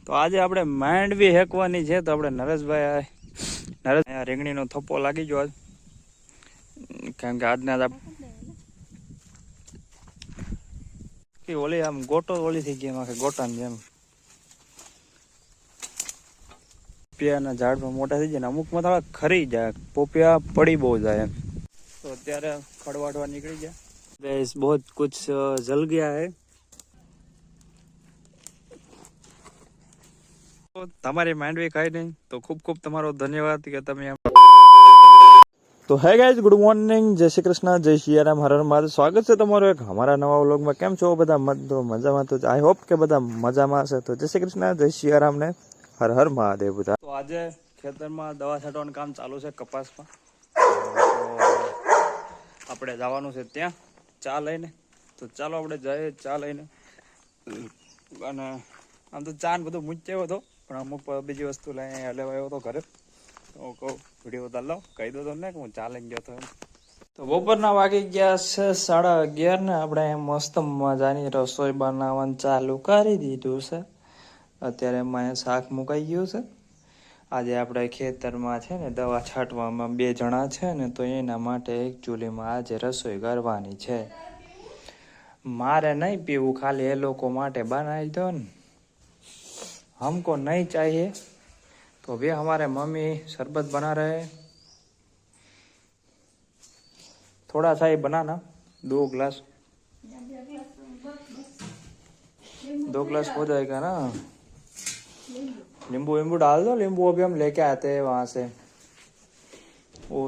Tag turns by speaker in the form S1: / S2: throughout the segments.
S1: તો આજે આપણે માંડવી હેકવાની છે. તો આપણે નરેશભાઈ રીંગણીનો થપ્પો લાગી ગયો આજ, કારણ કે આજના ઓલી આમ ગોટો ઓલી થઈ ગઈ એમાં ગોટાની જેમ પોપિયાના ઝાડમાં મોટા થઈ જાય ને અમુકમાં થોડા ખરી જાય, પોપિયા પડી બહુ જાય એમ. તો અત્યારે ખડવાડવા નીકળી ગયા. બેસ બહુ કુછ જલ ગયા હે. તમારી માંડવી ખાઈ નહીં તો ખૂબ ખૂબ તમારો ધન્યવાદ કે તમે તો હે ગાઈઝ, ગુડ મોર્નિંગ, જય શ્રી કૃષ્ણ, જય સિયારામ, હર હર મહાદેવ. સ્વાગત છે તમારું એક અમારા નવા વ્લોગમાં. કેમ છો બધા? મજામાં? તો આઈ હોપ કે બધા મજામાં હશે. તો જય શ્રી કૃષ્ણ, જય સિયારામ ને હર હર મહાદેવ બધા. તો આજે ખેતરમાં દવા છાંટવાનું કામ ચાલુ છે કપાસમાં. તો આપણે જવાનું છે ત્યાં ચા લઈને. તો ચાલો આપણે જઈએ ચા લઈને. અને આમ તો ચા ને બધું મૂકી હતો, પણ અમુક બીજી વસ્તુ લઈને લેવા આવ્યો હતો ઘરે. તો કહું વિડીયો ઉતાર કહી દો તમને કે હું ચાલે ગયો હતો. તો બપોરના વાગી ગયા છે 11:30 ને આપણે મસ્ત મજાની રસોઈ બનાવવાનું ચાલુ કરી દીધું છે. અત્યારે એમાં શાક મુકાઈ ગયું છે. આજે આપણે ખેતરમાં છે ને દવા છાંટવામાં 2 જણા છે ને, તો એના માટે એક ચૂલીમાં આજે રસોઈ કરવાની છે. મારે નહીં પીવું, ખાલી એ લોકો માટે બનાવી દો ને. हमको नहीं चाहिए तो अभी हमारे मम्मी शरबत बना रहे हैं. थोड़ा सा ही बनाना, 2 गिलास हो जाएगा ना. नींबू वींबू डाल दो. नींबू अभी हम लेके आते हैं वहां से, वो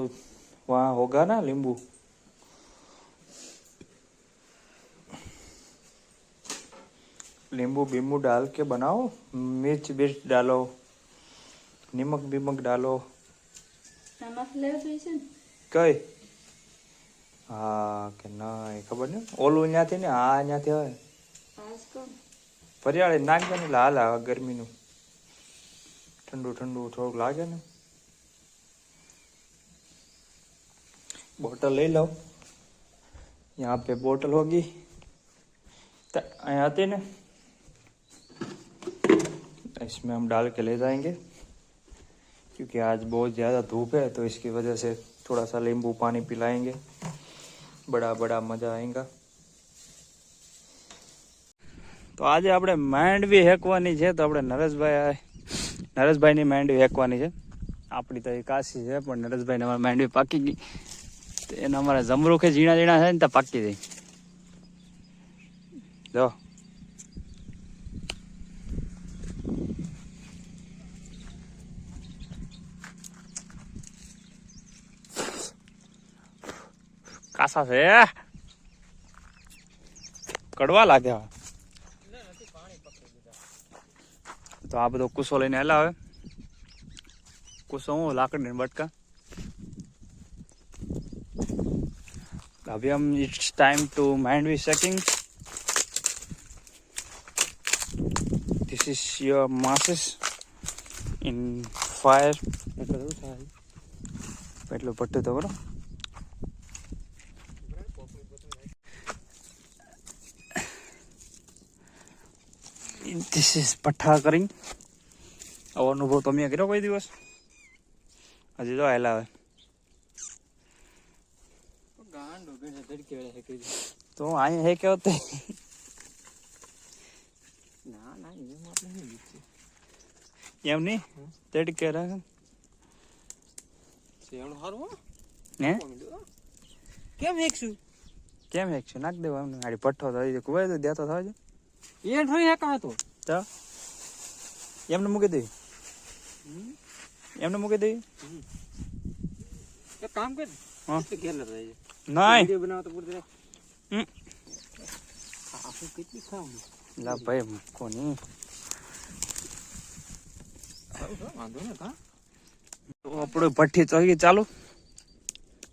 S1: वहाँ होगा ना नींबू. नींबू बींबू डाल के बनाओ, मिर्च बिर्च डालो, नमक बीमक डालो.
S2: नमक ले
S1: कई हाँ કે ના ખબર નહીં. ઓલું ત્યાંથી ને આ ત્યાંથી હોય ફરિયાળી નાખી દે ને હાલ આવે. ગરમીનું ઠંડુ ઠંડુ થોડુંક લાગે ને. बोतल ले लो, यहाँ पे बोतल होगी यहाँ आती ना, इसमें हम डाल के ले जाएंगे. क्योंकि आज बहुत ज़्यादा धूप है तो इसकी वजह से थोड़ा सा नींबू पानी पिलाएंगे, बड़ा बड़ा मजा आएगा. તો આજે આપણે માંડવી હેકવાની છે. તો આપણે નરેશભાઈની માંડવી હેકવાની છે. આપણી તો એ કાશી છે, પણ નરેશભાઈને અમારે માંડવી પાકી ગઈ. તો એના અમારે જમરૂખે ઝીણા ઝીણા છે ને તો પાકી જાય. જો કાસા છે, કડવા લાગે. તો આ બધો કુસો લઈને હલાવે. કુસો હું લાકડી બટકા. अभी हम इट्स टाइम टू माइंडवी सेकिंग. This is your masses in fire. એટલું પટ્ટું તો બરો. This is પઠ્ઠા કરી. આવો અનુભવ તમે કર્યો કોઈ દિવસ? હજી તો હલાવે તો અહીં હે કે હોતે એમ નહીં તડકે રાખે હે. કેમ હેકશું નાખ દેવા એમને. આડી પઠ્ઠો થઈ કુવાય તો દેતો થાય
S3: એ ઠોઈ હેકા હતો
S1: તો એમને મૂકી દેવી.
S3: એક કામ કર,
S1: હા
S3: ઘેર લઈ જાય
S1: નહીં
S3: વિડિયો બનાવતો પૂરતી આપું કેટલી ખાવું
S1: લા ભાઈ કોની
S3: વાંધો ને કા.
S1: તો આપણું ભઠ્ઠી ચહી ચાલુ.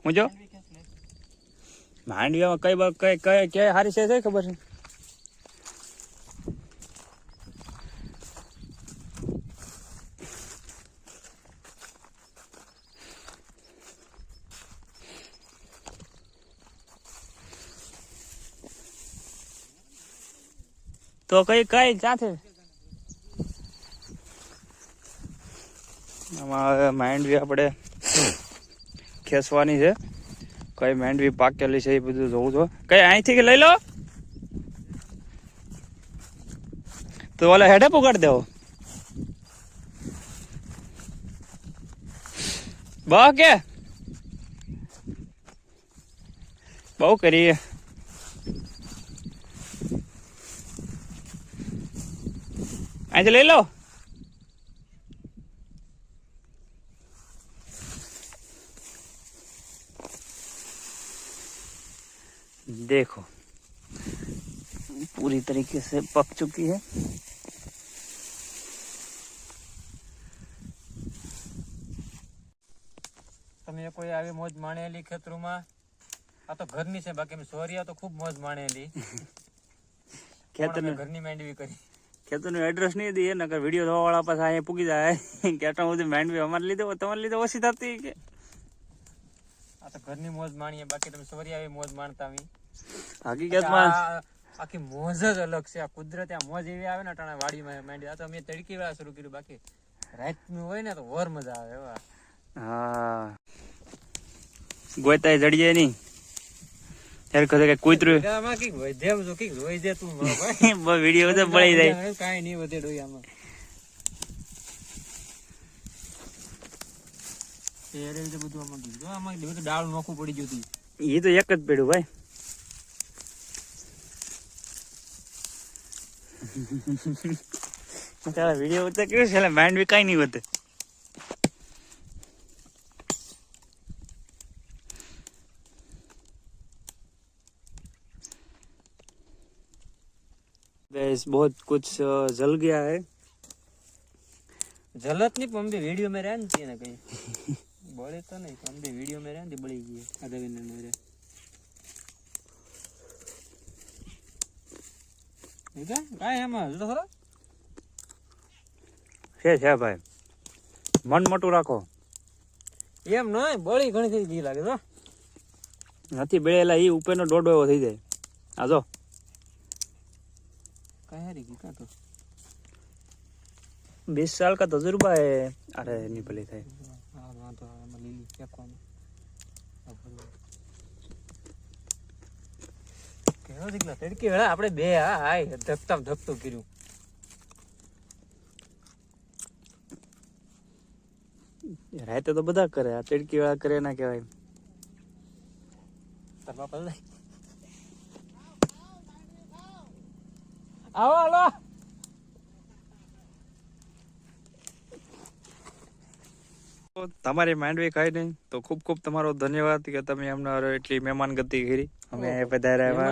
S1: હું જો માંડવીમાં કઈ હારી છે ખબર છે? તો કઈ ક્યાં છે? આમાં હવે માંડવી આપણે ખેંચવાની છે. કઈ માંડવી પાકેલી છે એ બધું જોવું છો. કઈ અહીંથી લઈ લો તો ઓલા હેઠે પકડ દેવો. કે બહુ કરીએ. અહીંથી લઈ લો. देखो पूरी तरीके से पक चुकी है.
S3: તમે કોઈ આવી મોજ માણેલી ખેતરોમાં? આ તો ઘરની છે, બાકી મેં સોરિયા તો ખૂબ મોજ માણેલી.
S1: ખેતરનું
S3: ઘરની માંડવી કરી.
S1: ખેતરનું એડ્રેસ નહીં દઈએ નકર વિડીયો જોવા વાળા પાસે અહીંયા પૂગી જાય કે આટલા બધી માંડવી અમારે લીધે તમારે લીધે ઓછી થતી કે.
S3: આ તો ઘરની મોજ માણીએ, બાકી તમે સોરિયા આવી મોજ માણતા મી.
S1: હકીકતમાં
S3: આખી મોજ જ અલગ છે. આ કુદરતી આ મોજ એવી આવે ને અટાણે વાડીમાં માંડી. આ તો મેં તડકી વેળા શરૂ કર્યું, બાકી રાતનું હોય ને તો વર મજા આવે. એવા
S1: હા ગોતાય જડીએ નહીં ત્યારે કદે કે કૂતરું
S3: આમાં કઈક વધે જો કઈક જોઈ દે તું ભાઈ.
S1: વિડીયો બધો બળી જાય.
S3: કાંઈ નહીં વધે ડોઈ આમાં. એ રીતે બધું આમાં કીધું. આમાં બધું ડાળ નોખું પડી ગયું હતું.
S1: એ તો એક જ પેડું ભાઈ. ચાલો વિડીયો ઉતર કર્યો છે એટલે માંડવી કઈ નહીં વધે. बहुत कुछ जल गया है.
S3: जलत नहीं हम भी वीडियो में रहन थी ना कहीं बोले तो नहीं हम भी वीडियो में रहन थी बड़ी गई आधा दिन में ठीक है काय है માં જો ખરો
S1: છે ભાઈ મન મોટું રાખો.
S3: એમ નહી બળી ઘણી થઈ ગઈ લાગે તો
S1: નથી બેળેલા ઈ ઉપરનો ડોડો એવો થઈ જાય. આ જો
S3: कहीं की का तो
S1: 20 साल का तजुर्बा है. अरे नहीं भले थे.
S3: हां हां तो हम लीली क्या कौन કેવો દીકલા તડકી વેળા આપણે બે હાય ધકતું કર્યું.
S1: રાતે તો બધા કરે, આ તડકી વેળા કરે ના કહેવાય.
S3: તાર બાપા લઈ આવો હાલો.
S1: તમારી માંડવી ખાઈ નહીં તો ખૂબ ખૂબ તમારો ધન્યવાદ કે તમે અમને એટલી મહેમાન ગતિ કરી. અમે પધાર્યા.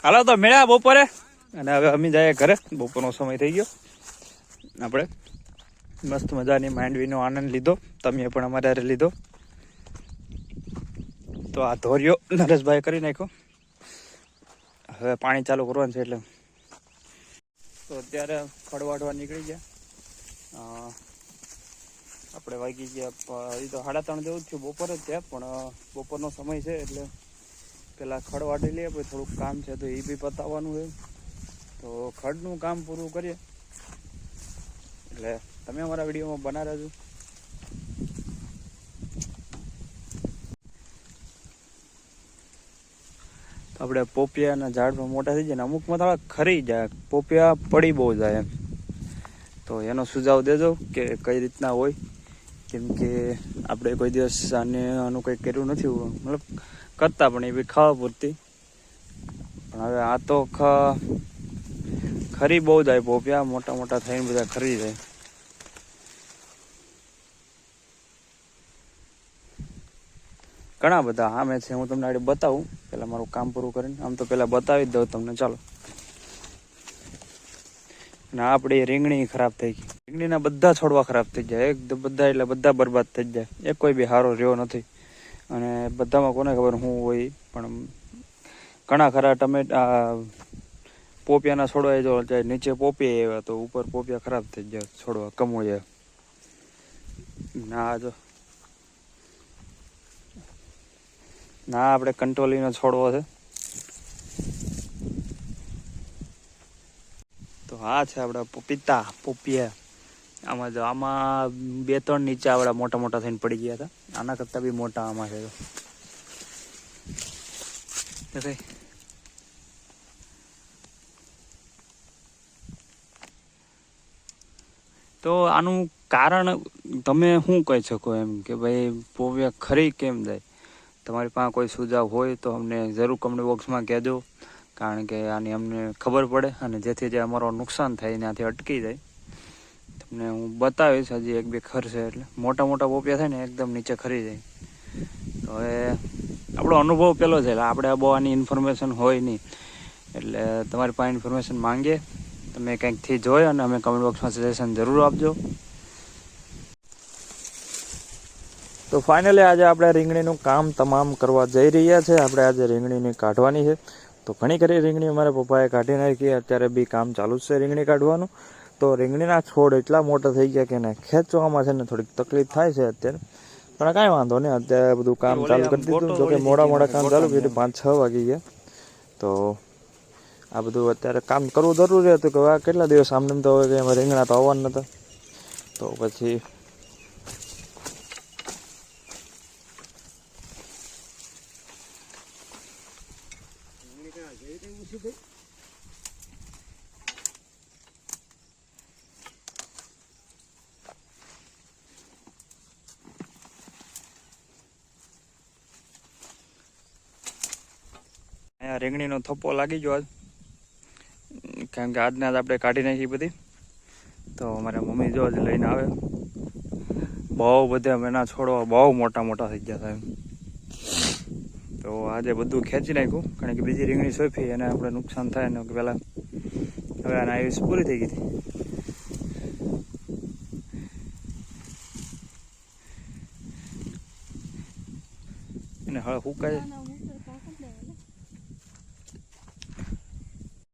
S1: હાલો તો મેળા બપોરે અને હવે અમે જાય ઘરે. બપોરનો સમય થઈ ગયો. આપણે મસ્ત મજાની માંડવીનો આનંદ લીધો. તમે પણ અમારે હારે લીધો. તો આ ધોર્યો નરેશભાઈ કરી નાખ્યો. હવે પાણી ચાલુ કરવાનું છે એટલે તો અત્યારે ખડવાડવા નીકળી ગયા. આપણે વાગી ગયા એ તો 3:30 જેવું જ થયું. બપોર જ થયા પણ બપોરનો સમય છે એટલે પેલા ખડ વાટી લઈએ. પછી થોડુંક કામ છે તો એ બી પતાવવાનું છે. તો ખડનું કામ પૂરું કરીએ એટલે તમે અમારા વિડીયોમાં બના રહેજો. આપણે પોપિયાના ઝાડમાં મોટા થઈ જાય ને અમુકમાં થોડા ખરી જાય. પોપિયા પડી બહુ જાય એમ. તો એનો સુઝાવ દેજો કે કઈ રીતના હોય. કેમ કે આપણે કોઈ દિવસ આનું કંઈ કર્યું નથી, મતલબ કરતા પણ એ બી ખાવા પૂરતી. પણ હવે આ તો ખરી બહુ જાય. પોપિયા મોટા મોટા થઈને બધા ખરી જાય. ઘણા બધા આમે છે. હું તમને આજે બતાવું. પેલા મારું કામ પૂરું કરીને આમ તો પેલા બતાવી જ દઉં તમને. ચાલો. અને આપણી રીંગણી ખરાબ થઈ ગઈ. રીંગણીના બધા છોડવા ખરાબ થઈ જાય એકદમ. બધા એટલે બધા બરબાદ થઈ જાય. એક કોઈ બી સારો રહ્યો નથી. અને બધામાં કોને ખબર શું હોય. પણ ઘણા ખરા ટમેટા પોપિયાના છોડવા જો નીચે પોપિયા આવ્યા તો ઉપર પોપિયા ખરાબ થઈ જાય. છોડવા કમો જાય ના. જો ના આપણે કંટ્રોલીનો છોડવો છે. તો આ છે આપણા પપીતા પોપિયા. આમાં જો આમાં 2-3 નીચે આવડા મોટા મોટા થઈને પડી ગયા હતા. આના કરતાં બી મોટા આમાં છે. તો આનું કારણ તમે શું કહી શકો એમ કે ભાઈ પોવિયા ખરી કેમ જાય? તમારી પાસે કોઈ સુઝાવ હોય તો અમને જરૂર કમેન્ટ બોક્સમાં કહેજો, કારણ કે આની અમને ખબર પડે અને જેથી જે અમારો નુકસાન થાય એનાથી અટકી જાય. તમને હું બતાવીશ, હજી 1-2 ખરશે એટલે મોટા મોટા પોપિયા થાય ને એકદમ નીચે ખરી જાય. તો હવે આપણો અનુભવ પેલો છે એટલે આપણે બહુ આની ઇન્ફોર્મેશન હોય નહીં, એટલે તમારી પાસે ઇન્ફોર્મેશન માંગીએ. તમે કંઈકથી જોઈ અને અમે કમેન્ટ બોક્સમાં સજેશન જરૂર આપજો. તો ફાઇનલી આજે આપણે રીંગણીનું કામ તમામ કરવા જઈ રહ્યા છે. આપણે આજે રીંગણીને કાઢવાની છે. તો ઘણી ખરી રીંગણી અમારા પપ્પાએ કાઢી નાખી. અત્યારે બી કામ ચાલુ જ છે રીંગણી કાઢવાનું. તો રીંગણીના છોડ એટલા મોટા થઈ ગયા કે એને ખેંચવામાં છે ને થોડીક તકલીફ થાય છે અત્યારે, પણ કાંઈ વાંધો નહીં. અત્યારે બધું કામ ચાલુ કરી દીધું. જો કે મોડા કામ ચાલુ કર્યું, 5-6 વાગી ગયા. તો આ બધું અત્યારે કામ કરવું જરૂરી હતું કે આ કેટલા દિવસ આમને તો હવે કંઈ રીંગણા તો આવવાના નહોતા. તો પછી અહીંયા રીંગણીનો થપ્પો લાગી ગયો આજ, કારણ કે આજના જ આપણે કાઢી નાખી બધી. તો અમારા મમ્મી જો જ લઈને આવે. બહુ બધા એના છોડવા બહુ મોટા મોટા થઈ ગયા હતા એમ. તો આજે બધું ખેંચી નાખ્યું, કારણ કે બીજી રીંગણી સોંપી એને આપણે નુકસાન થાય ને પહેલાં. હવે આના આયુષ પૂરી થઈ ગઈ હતી. એને હવે સુકાય